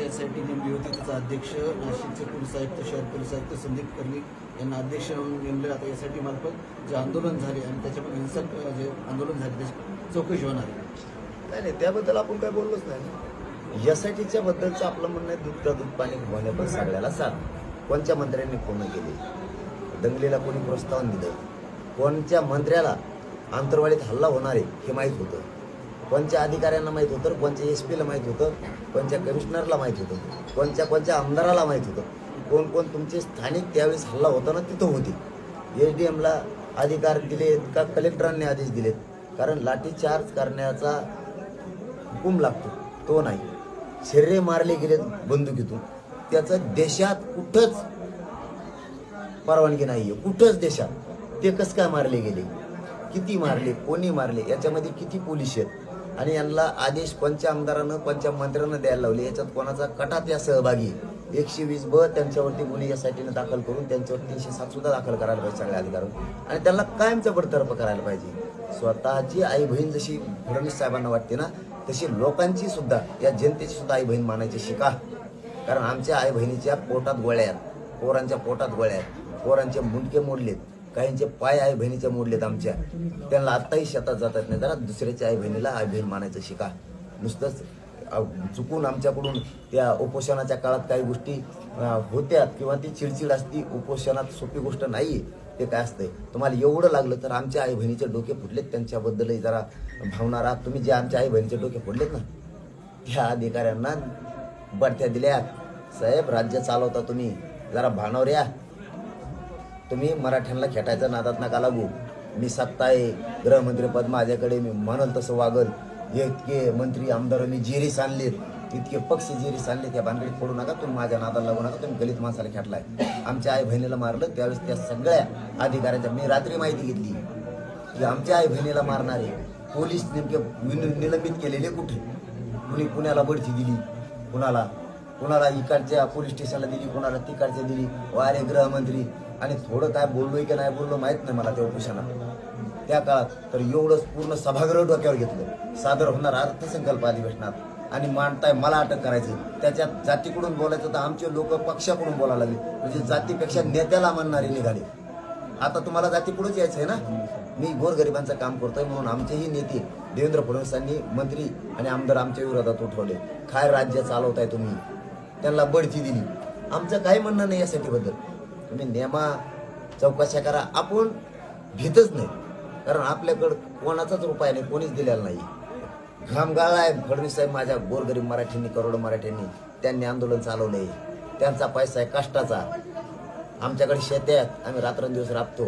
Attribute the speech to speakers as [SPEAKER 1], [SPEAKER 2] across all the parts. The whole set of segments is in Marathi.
[SPEAKER 1] SIT नेमली होती त्याचा अध्यक्ष नाशिकचे पोलीस आयुक्त शहर पोलीस आयुक्त संदीप कर्णिक यांना अध्यक्ष म्हणून नेमले. आता SIT मार्फत जे आंदोलन झाले आणि त्याच्यामध्ये हिंसक जे आंदोलन झाले त्याची चौकशी होणार आहे.
[SPEAKER 2] नाही त्याबद्दल आपण काय बोललोच नाही. SITच्या बद्दलचं आपलं म्हणणं आहे दूध पाणी होणे पण सगळ्याला साथ. कोणत्या मंत्र्यांनी फोन केले, दंगलीला कोणी प्रोत्साहन दिलं, कोणत्या मंत्र्याला आंतरवाडीत हल्ला होणार आहे हे माहीत होतं, कोणत्या अधिकाऱ्यांना माहीत होतं, कोणत्या SP ला माहीत होतं, कोणत्या कमिशनरला माहीत होतं, कोणत्या आमदाराला माहीत होतं, कोण तुमचे स्थानिक त्यावेळेस हल्ला होताना तिथं होते. SDM ला अधिकार दिलेत का कलेक्टरांनी आदेश दिलेत? कारण लाठीचार्ज करण्याचा हुकूम लागतो तो नाही. शरीरे मारले गेलेत बंदुकीतून, त्याचं देशात कुठंच परवानगी नाहीये, कुठंच देशात. ते कसं काय मारले गेले, किती मारले, कोणी मारले, याच्यामध्ये किती पोलीस आहेत आणि यांना आदेश कोणत्या आमदारानं कोणत्या मंत्र्यांना द्यायला लावले, याच्यात कोणाचा कटा त्या सहभागी. 120B त्यांच्यावरती गुन्हे SITनं दाखल करून त्यांच्यावर 307 सुद्धा दाखल करायला पाहिजे सगळ्या अधिकाऱ्यांना आणि त्यांना कायमचं बडतर्फ करायला पाहिजे. स्वतःची आई बहीण जशी फडणवीस साहेबांना वाटते ना, तशी लोकांची सुद्धा, या जनतेची सुद्धा आई बहीण मानायची शिका. कारण आमच्या आई बहिणीच्या पोटात गोळ्या आहेत, पोरांच्या पोटात गोळ्या आहेत, पोरांचे मुंडके मोडलेत, काहींचे पाय आई बहिणीच्या मोडलेत आमच्या. त्यांना आत्ताही शेतात जातात नाही. जरा दुसऱ्याच्या आई बहिणीला आई बहीण मानायचं शिका. नुसतंच चुकून आमच्याकडून त्या उपोषणाच्या काळात काही गोष्टी होत्यात किंवा ती चिडचिड असती, उपोषणात सोपी गोष्ट नाही. ते काय असतंय, तुम्हाला एवढं लागलं तर आमच्या आई बहिणीचे डोके फुटलेत, त्यांच्याबद्दलही जरा भावना राहा. तुम्ही जे आमच्या आई बहिणीचे डोके फुटलेत ना, त्या अधिकाऱ्यांना बढत्या दिल्यात. साहेब राज्य चालवता तुम्ही, जरा भानावर या. तुम्ही मराठ्यांना खेटायचं नादात नका लागू. मी सत्ता आहे, गृहमंत्रीपद माझ्याकडे, मी म्हणल तसं वागल. इतके मंत्री आमदारांनी जेरीस आणलेत, इतके पक्ष जेरीस आणले, त्या भानगडीत पडू नका. तुम्ही माझ्या नादाला लागू नका. तुम्ही दलित माणसाला खेटलाय. आमच्या आई बहिणीला मारलं त्यावेळेस त्या सगळ्या अधिकाऱ्यांच्या मी रात्री माहिती घेतली की आमच्या आई बहिणीला मारणारे पोलीस नेमके निलंबित केलेले कुठे. कुणी पुण्याला बढती दिली, कुणाला इकडच्या पोलीस स्टेशनला दिली, कुणाला तिकडच्या दिली. वारे गृहमंत्री. आणि थोडं काय बोललोय की नाही बोललो माहित नाही मला त्या उपोषणात त्या काळात. तर एवढंच पूर्ण सभागृह डोक्यावर घेतलं. सादर होणार अर्थसंकल्प अधिवेशनात आणि मांडताय मला अटक करायची. त्याच्यात जातीकडून बोलायचं तर आमचे लोक पक्षाकडून बोलायला लागले. म्हणजे जातीपेक्षा नेत्याला मानणारे निघाले. आता तुम्हाला जातीकडूनच यायचं आहे ना. मी गोरगरिबांचं काम करतोय म्हणून आमचेही नेते देवेंद्र फडणवीसांनी मंत्री आणि आमदार आमच्या विरोधात उठवले. काय राज्य चालवताय तुम्ही, त्यांना बढती दिली. आमचं काही म्हणणं नाही यासाठी बद्दल. तुम्ही नेमा चौकशा करा. आपण भीतच नाही, कारण आपल्याकडं कोणाचाच उपाय नाही, कोणीच दिलेला नाही. घाम गाळलाय फडणवीस साहेब माझ्या गोरगरीब मराठ्यांनी, करोडो मराठ्यांनी. त्यांनी आंदोलन चालवलंय, त्यांचा पैसा आहे कष्टाचा. आमच्याकडे शेती आहेत, आम्ही रात्रंदिवस राबतो.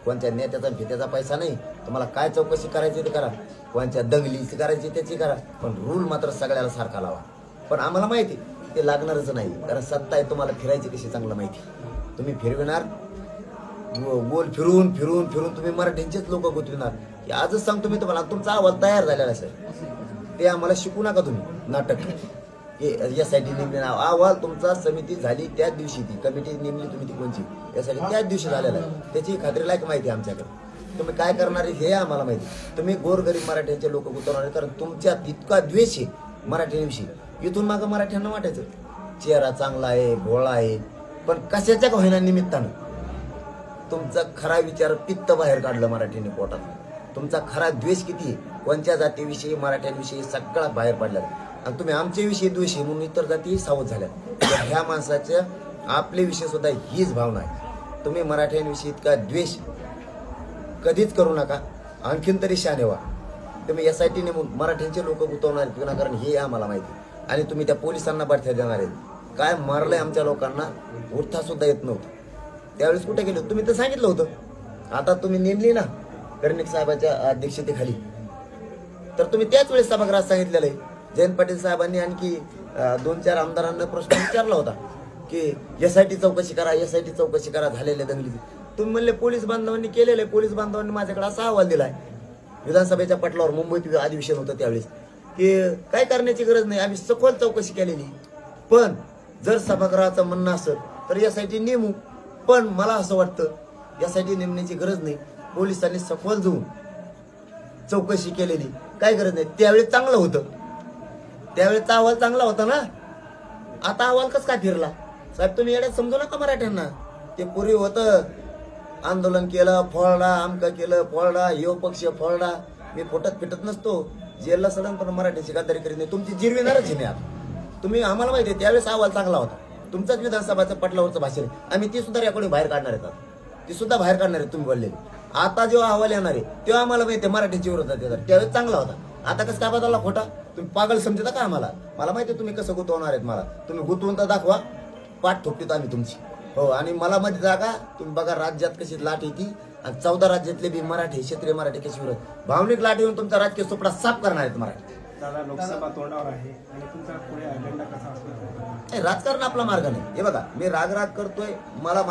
[SPEAKER 2] कोणत्या नेत्याचा भीत्याचा पैसा नाही. तुम्हाला काय चौकशी करायची ते करा, कोणत्या दंगलीची करायची त्याची करा, पण रूल मात्र सगळ्याला सारखा लावा. पण आम्हाला माहिती ते लागणारच नाही, कारण सत्ता आहे. तुम्हाला फिरायची कशी चांगलं माहिती. तुम्ही फिरविणार, गोल फिरून फिरून फिरून तुम्ही मराठ्यांचेच लोक गुंतविणार. आजच सांगतो मी तुम्हाला, तुमचा अहवाल तयार झालेला असेल. ते आम्हाला शिकू नका तुम्ही नाटक. SIT नेमली ना, अहवाल तुमचा समिती झाली त्याच दिवशी, ती कमिटी नेमली तुम्ही ती कोणची यासाठी त्याच दिवशी झालेला आहे. त्याची खात्री लायक माहिती आहे आमच्याकडे. तुम्ही काय करणार हे आम्हाला माहिती. तुम्ही गोरगरीब मराठ्यांचे लोक गुंतवणार, कारण तुमच्यात इतका द्वेष आहे मराठ्यांविषयी. इथून मागं मराठ्यांना वाटायचं चेहरा चांगला आहे, भोळा आहे, पण कशाच्या का होईना निमित्तानं तुमचा खरा विचार पित्त बाहेर काढलं मराठ्यांनी पोटात. तुमचा खरा द्वेष किती, कोणत्या जातीविषयी, मराठ्यांविषयी सगळा बाहेर पडला. आणि तुम्ही आमच्याविषयी द्वेष आहे म्हणून इतर जाती सावध झाल्या. ह्या माणसाच्या आपले विषय सुद्धा हीच भावना आहे. तुम्ही मराठ्यांविषयी इतका द्वेष कधीच करू नका. आणखीन तरी शाने व्हा. तुम्ही SIT नेमून मराठ्यांचे लोक गुंतवणार आहेत विनाकारण हे आम्हाला माहिती. आणि तुम्ही त्या पोलिसांना बढत्या देणार आहेत. काय मारलंय आमच्या लोकांना, उठता सुद्धा येत नव्हतं. त्यावेळेस कुठे गेलो तुम्ही तर सांगितलं होतं. आता तुम्ही नेमली ना कर्णिक साहेबाच्या अध्यक्षतेखाली, तर तुम्ही त्याच वेळेस सभागृहात सांगितलेलं आहे. जयंत पाटील साहेबांनी आणखी 2-4 आमदारांना प्रश्न विचारला होता की SIT चौकशी करा, SIT चौकशी करा झालेल्या दंगलीची. तुम्ही म्हणले पोलीस बांधवांनी केलेलं आहे. पोलीस बांधवांनी माझ्याकडे असा अहवाल दिलाय विधानसभेच्या पटलावर, मुंबईत अधिवेशन होतं त्यावेळेस, की काय करण्याची गरज नाही, आम्ही सखोल चौकशी केलेली. पण जर सभागृहाचं म्हणणं असेल तर SIT नेमू. पण मला असं वाटतं SIT नेमण्याची गरज नाही. पोलिसांनी सखोल जाऊन चौकशी केलेली, काय गरज नाही. त्यावेळी चांगलं होतं, त्यावेळेचा अहवाल चांगला होता ना. आता अहवाल कस काय फिरला? साहेब तुम्ही येड्यात समजू नका मराठ्यांना. ते पूर्वी होतं आंदोलन केलं फोडला, आमका केलं फोडला, यो पक्ष फोडला. मी फोटत फिटत नसतो, जेलला सडन पण मराठीची गद्दारी करीत नाही. तुमची जिरविणारच आहे मी आता. तुम्ही आम्हाला माहिती आहे त्यावेळेस अहवाल चांगला होता. तुमचाच विधानसभाचं पटलावरचं भाषण आम्ही ती सुद्धा रेकॉर्डिंग बाहेर काढणार आहेत. ती सुद्धा बाहेर काढणार आहेत तुम्ही बोललेली. आता जेव्हा अहवाल येणार आहे तेव्हा आम्हाला माहिती आहे मराठीच्या विरोधात येतात. त्यावेळेस चांगला होता. आता कसं काय बदलला खोटा? तुम्ही पागल समजता का आम्हाला? मला माहिती आहे तुम्ही कसं गुंतवणार आहेत. मला तुम्ही गुंतवून तर दाखवा, पाठ थोपटीत आम्ही तुमची. हो, आणि मला मध्ये जागा तुम्ही बघा राज्यात कशी लाट येते आणि 14 राज्यातले बी मराठी क्षेत्रीय मराठी कशी विरोध भावनिक लाट येऊन तुमचा राजकीय सुपडा साफ करणार आहेत मराठी.
[SPEAKER 3] दादा लोकसभा तोंडावर आहे आणि तुमचा पुढे अजेंडा कसा असणार?
[SPEAKER 2] राजकारण आपला मार्ग नाही. हे बघा मी राग करतोय, मला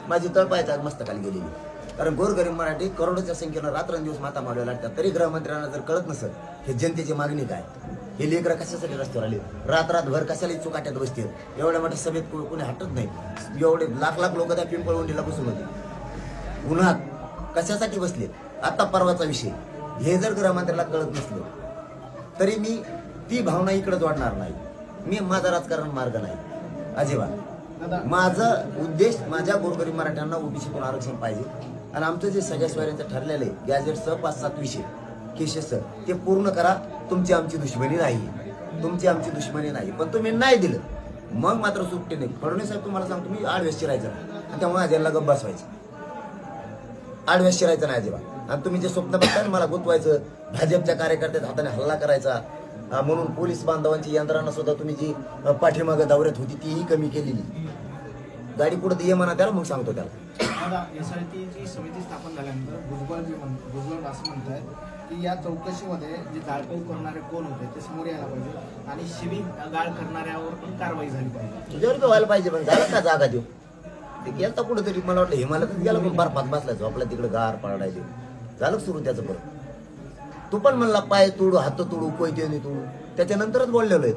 [SPEAKER 2] माझी तळपायच्या मस्तकाली गेलेली. कारण गोरगरीब मराठी करोडोच्या संख्येनं रात्रंदिवस माता मारल्या लागतात. तरी गृहमंत्र्यांना जर कळत नसेल हे जनतेची मागणी काय, हे लेकरं कशासाठी रस्त्यावर आले, रातभर कशाला चुकाट्यात बसतील. एवढ्या मोठ्या सभेत कोणी हटत नाही. एवढे लाख लोक त्या पिंपळवंडीला बसून होते. उन्हात कशासाठी बसले? आता परवाचा विषय. हे जर गृहमंत्र्याला कळत नसलं तरी मी ती भावना इकडे जोडणार नाही. मी माझा राजकारण मार्ग नाही अजिबात. माझा उद्देश माझ्या गोरगरीब मराठ्यांना ओबीसीतून आरक्षण पाहिजे. आणि आमचं जे सगळ्या स्वाऱ्यांचं ठरलेलं आहे गॅजेटसह 5-7 विषय केसेसचं ते पूर्ण करा. तुमची आमची दुश्मनी नाही, तुमची आमची दुश्मनी नाही. पण तुम्ही नाही दिलं मग मात्र सुट्टी नाही. फडणवीस साहेब तुम्हाला सांगतो मी आडव्यास शिरायचं आणि त्यामुळे अजेंडा गप्प बसवायचं. आडव्यास शिरायचं नाही अजिबात. आणि तुम्ही जे स्वप्न बघताय मला गुंतवायचं, भाजपच्या कार्यकर्त्याच्या हाताने हल्ला करायचा म्हणून पोलीस बांधवांची यंत्रणा सुद्धा तुम्ही जी पाठीमागं दौऱ्यात होती तीही कमी केलेली. गाडी पुढे ये म्हणा त्याला, मग सांगतो त्याला.
[SPEAKER 4] आता एसआयटीची समिती स्थापन झाल्यानंतर भुजबळ असं म्हणतात की या चौकशीमध्ये जे जाळपोळ करणारे कोण होते ते समोर यायला पाहिजे आणि शिबिर गाळ करणाऱ्यावर पण कारवाई झाली पाहिजे.
[SPEAKER 2] तुझ्यावर व्हायला पाहिजे. पण झालं का जागा देऊ? ते गेलं तर कुठेतरी मला वाटलं हिमालयात गेलं पण बर्फात बसला झोपला तिकडे गार पडायचे. झालं सुरू त्याचं परत. तू पण म्हणला पाय तोडू हात तोडू कोयते तोडू, त्याच्यानंतरच बोललेलो आहे.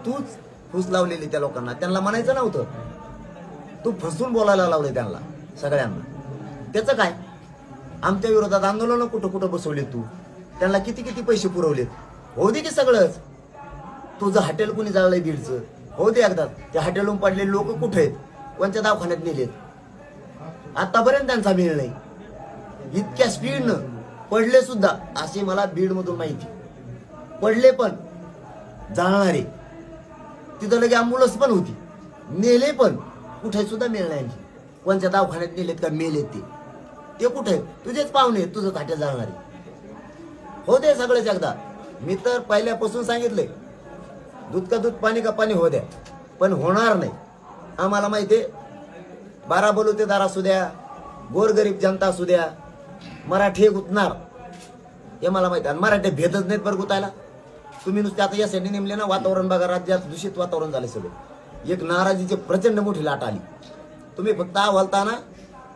[SPEAKER 2] तूच फूस लावलेली त्या लोकांना. त्यांना म्हणायचं नव्हतं, तू फसून बोलायला लावले त्यांना सगळ्यांना. त्याचं काय? आमच्या विरोधात आंदोलन कुठं कुठं बसवले तू, त्यांना किती किती पैसे पुरवलेत. होऊ दे की सगळंच. तुझं हॉटेल कुणी जाळलंय बीडचं, होऊ दे एकदा. त्या हॉटेलहून पडलेले लोक कुठे आहेत, कोणत्या दवाखान्यात नेलेत, आतापर्यंत त्यांचा मेळ नाही. इतक्या स्पीडनं पडले सुद्धा असे मला बीड मधून माहिती. पडले पण जाणारे तिथं लगे अँब्युलन्स पण होती, नेले पण कुठे सुद्धा मेळ नाही. कोणत्या दवाखान्यात नेलेत का मेलेत ते कुठे? तुझेच पाहुणे तुझं खाट्या जाणारे. हो दे सगळंच एकदा. मी तर पहिल्यापासून सांगितलंय दूध का दूध पाणी का पाणी हो द्या, पण होणार नाही. आम्हाला माहितीये 12 बलुतेदार असू द्या, गोरगरीब जनता असू द्या, मराठी गुतणार हे मला माहिती. आणि मराठी भेदच नाहीत बरं गुतायला. तुम्ही नुसते आता यासाठी नेमले ना. वातावरण बघा, राज्यात दूषित वातावरण झाले सगळं. एक नाराजीची प्रचंड मोठी लाट आली. तुम्ही फक्त अहवालता ना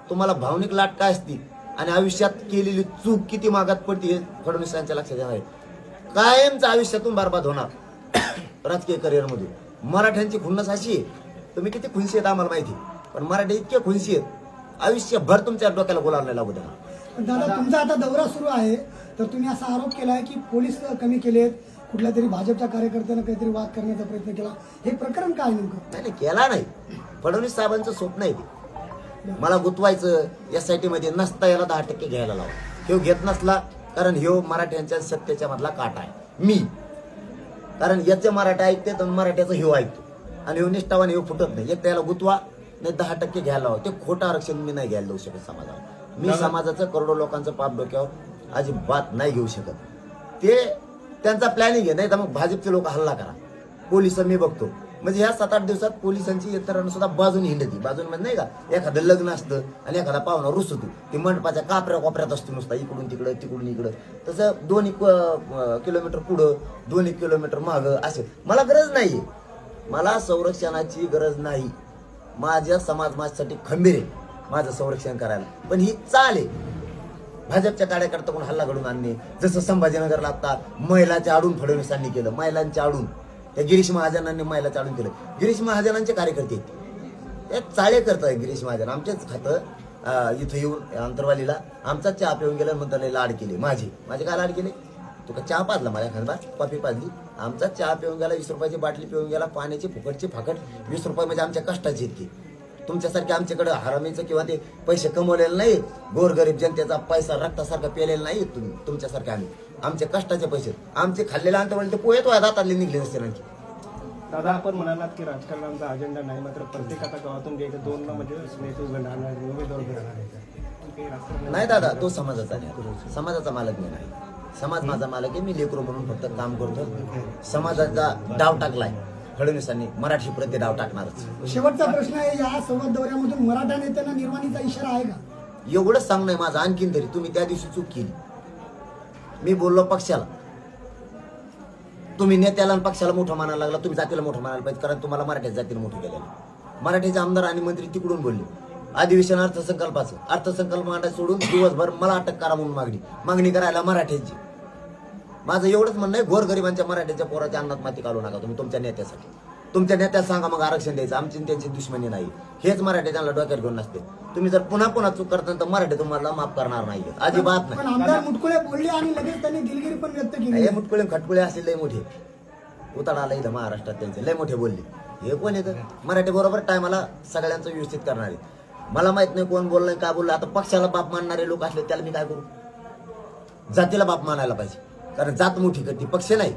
[SPEAKER 2] तुम्हाला भावनिक लाट काय असती आणि आयुष्यात केलेली चूक किती मागात पडते हे फडणवीसांच्या लक्षात येणार आहे. कायमचं आयुष्यातून बरबाद होणार राजकीय करिअरमधून. मराठ्यांची खुन्नस अशी आहे, तुम्ही किती खुनशी आहेत आम्हाला माहिती, पण मराठी इतके खुनशी आहेत आयुष्यभर तुमच्या डोक्याला गुलाल नाही लागू द्या.
[SPEAKER 5] दादा तुमचा आता दौरा सुरू आहे तर तुम्ही असा आरोप केलाय की पोलीस कमी केलेत, कुठल्या तरी भाजपच्या कार्यकर्त्यांना काहीतरी वाद करण्याचा प्रयत्न केला. हे प्रकरण काय नेमकं?
[SPEAKER 2] नाही केला नाही. फडणवीस साहेबांचं स्वप्न आहे ते मला गुंतवायचं. एसआयटी मध्ये नसता याला 10% घ्यायला लावा. ह्यो घेत नसला कारण ह्यो मराठ्यांच्या सत्तेच्या मधला काटा आहे मी. कारण याचे मराठा ऐकते तर मराठ्याचं ह्यो ऐकतो आणि ह्यो निष्ठावान ह्यो फुटत नाही. एक त्याला गुंतवा नाही 10% घ्यायला लावा. ते खोटं आरक्षण मी नाही घ्यायला लावू शकत समाजाला. मी समाजाचं करोडो लोकांचं पाप डोक्यावर अजिबात नाही घेऊ शकत. ते त्यांचा प्लॅनिंग आहे. नाही तर मग भाजपचे लोक हल्ला करा, पोलिस मी बघतो. म्हणजे ह्या 7-8 दिवसात पोलिसांची यंत्रणा सुद्धा बाजून हिंडती. बाजून म्हणजे नाही का एखादं लग्न असतं आणि एखादा पाहुणा रुसतो, ते मंडपाच्या कापऱ्यात असतो नुसता इकडून तिकडं तिकडून इकडं. तसं 2 किलोमीटर पुढं 2 किलोमीटर मागं असं. मला गरज नाहीये. मला संरक्षणाची गरज नाही. माझ्या समाजासाठी खंबीर आहे माझं संरक्षण करायला. पण ही चाल आहे भाजपच्या कार्यकर्ता कोण हल्ला घडून आणणे. जसं संभाजीनगरला आता महिलाच्या आडून फडणवीसांनी केलं, महिलांच्या आडून. त्या गिरीश महाजनांनी महिलाच्या आडून केलं. गिरीश महाजनांचे कार्यकर्ते ते चाळे करतात. गिरीश महाजन आमचेच खातं इथं येऊन अंतरवालीला आमचाच चहा पिऊन गेलं म्हणतात लाड केले. माझे काय लाड केले? तू का चहा पाजला मला एखादा कॉफी पाजली? आमचा चहा पिऊन गेला 20 रुपयाची बाटली पिऊन गेला, पाण्याची फुकटची फाकट 20 रुपये म्हणजे आमच्या कष्टाची इतकी. तुमच्यासारखे आमच्याकडे हरामीचं किंवा ते पैसे कमवलेले नाहीत, गोरगरीब जनतेचा पैसा रक्तासारखा पेलेला नाही तुम्ही. तुमच्यासारखे आमचे कष्टाचे पैसे, आमचे खाल्लेले अंत ते पोहे तो दातातले निघले नसते आणखी.
[SPEAKER 3] दादा, आपण म्हणालात की राजकारणाचा अजेंडा नाही, मात्र प्रत्येक आता गावातून जे दोन म्हणजे नेते उभे राहणार, उमेदवार उभे राहणार आहेत.
[SPEAKER 2] नाही दादा, तो समाजाचा नाही, समाजाचा मालक मी नाही. समाज माझा मालक आहे, मी लेकरू म्हणून फक्त काम करतो. समाजाचा डाव टाकलाय फडणवीसांनी, मराठी प्रति डाव टाकणारच.
[SPEAKER 5] शेवटचा प्रश्न आहे, या संवाद दौऱ्यामधून मराठा नेत्यांना निर्वाणीचा इशारा आहे का?
[SPEAKER 2] एवढंच सांगणं माझं. आणखीन तरी तुम्ही त्या दिवशी चूक केली. मी बोललो पक्षाला, तुम्ही नेत्याला आणि पक्षाला मोठं मानायला लागला. तुम्ही जातीला मोठं मानायला पाहिजे, कारण तुम्हाला मराठ्याच्या जातीला मोठं केलेलं. मराठीचे आमदार आणि मंत्री तिकडून बोलले. अधिवेशन अर्थसंकल्पाचं अर्थसंकल्प मांडायला सोडून दिवसभर मला अटक करा म्हणून मागणी करायला मराठ्यांची. माझं एवढंच म्हणणं आहे, गोरगरिबांच्या मराठ्याच्या पोराच्या अन्नात माती काढू नका तुम्ही तुमच्या नेत्यासाठी. तुमच्या नेत्याला सांगा मग आरक्षण द्यायचं. आमची त्यांची दुश्मनी नाही, हेच मराठ्याच्या डोक्यात घेऊन नसते. तुम्ही जर पुन्हा चूक करता तर मराठी तुम्हाला माफ करणार नाही, अजिबात
[SPEAKER 5] पण
[SPEAKER 2] नाही.
[SPEAKER 5] आमदार मुटकुळे बोलले आणि लगेच त्यांनी दिलगिरी पण व्यक्त केली.
[SPEAKER 2] हे मुटकुळे खटकुळे असे लय मोठे उताळाला इथं महाराष्ट्रात त्यांचे लय मोठे बोलले. हे कोण येतं मराठी बरोबर टायमाला सगळ्यांचं व्यवस्थित करणारे. मला माहित नाही कोण बोललं काय बोललं. आता पक्षाला बाप मानणारे लोक असले त्याला मी काय करू? जातीला बाप मानायला पाहिजे, कारण जात मोठी करते, पक्ष नाही.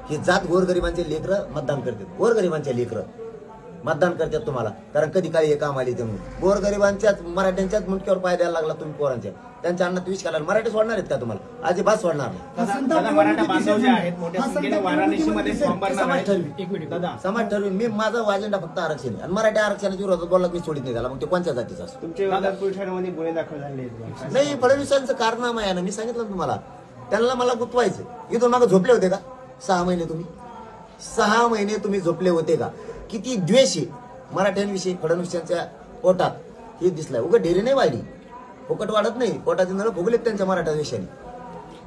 [SPEAKER 2] ही जात गोरगरिबांचे लेकरं मतदान करतात, गोरगरिबांचे लेकरं मतदान करतात तुम्हाला, कारण कधी काही हे काम आले ते म्हणून. गोरगरिबांच्याच मराठ्यांच्याच मुंडक्यावर पाय द्यायला लागला तुम्ही पोरांच्या, त्यांच्या अन्नात विष घालायला. मराठी सोडणार आहेत का तुम्हाला? अजिबात सोडणार नाही.
[SPEAKER 4] दादा, मराठा बांधव जे आहेत मोठ्या संख्येने वाराणसीमध्ये फॉर्म भरणार
[SPEAKER 2] समाज
[SPEAKER 4] आहेत.
[SPEAKER 2] ठरवी.
[SPEAKER 4] एक मिनिट दादा,
[SPEAKER 2] समाज ठरवून मी माझा अजेंडा फक्त आरक्षण आहे. आणि मराठी आरक्षणाच्या विरोधात बोलला मी सोडित नाही त्याला, मग ते कोणत्या जातीचा असतो?
[SPEAKER 3] तुमचे विरोधात पोलीस ठाण्यामध्ये गुन्हे दाखल झाले आहेत.
[SPEAKER 2] नाही, फडणवीसांचं कारनामा आहे ना, मी सांगितलं तुम्हाला. त्यांना मला गुंतवायचं. इथून मागे झोपले होते का 6 महिने तुम्ही? 6 महिने तुम्ही झोपले होते का? किती द्वेष आहे मराठ्यांविषयी फडणवीसांच्या पोटात, हे दिसलंय. उगा ढेरी नाही वाढली, फुकट वाढत नाही. पोटाचे नळ फुगलेत त्यांच्या मराठा द्वेषाने.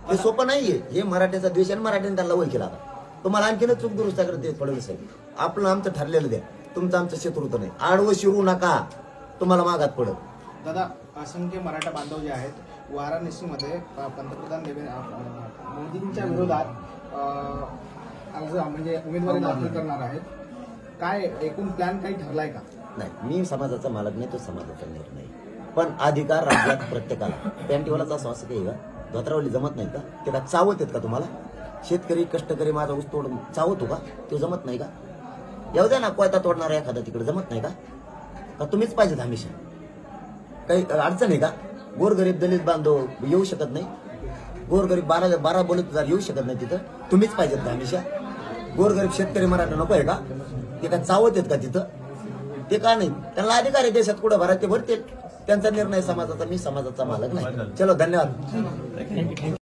[SPEAKER 2] हे सोपं नाहीये. हे मराठ्याचा द्वेष आणि मराठ्याने त्यांना वय केला. आता तुम्हाला आणखीनच चूक दुरुस्त करते फडणवीस साहेब. आपलं आमचं ठरलेलं द्या, तुमचं आमचं शत्रुत्व नाही. आडवं शिरू नका, तुम्हाला मागात पडत.
[SPEAKER 4] दादा, असंख्य मराठा बांधव जे आहेत वाराणसीमध्ये पंतप्रधान मोदींच्या विरोधात अर्ज म्हणजे उमेदवारी दाखल करणार आहेत. काय एकूण प्लॅन काही ठरलाय का?
[SPEAKER 2] नाही, मी समाजाचा मालक नाही, तो समाजाचा निर्णय. पण अधिकार राज्यात प्रत्येकाला. पॅन्टीवालाचा असं असं काही का धोत्रावली जमत नाही का? ते का चावत आहेत का तुम्हाला? शेतकरी कष्टकरी माझा ऊस तोड चावतो का? ते जमत नाही का? येऊ द्या ना, कोयता तोडणारा एखादा तिकडे, जमत नाही का? तुम्हीच पाहिजेत हमेशा? काही अडचण आहे का? गोरगरीब दलित बांधव येऊ शकत नाही? गोरगरीब 12 बोलत येऊ शकत नाही तिथं? तुम्हीच पाहिजेत हमेशा? गोरगरीब शेतकरी मराठा नको आहे का? ते काय चावत आहेत का तिथं? ते का नाही? त्यांना अधिकार आहे देशात कुठं भरात ते भरतील. त्यांचा निर्णय समाजाचा, मी समाजाचा मालक नाही. चलो, धन्यवाद.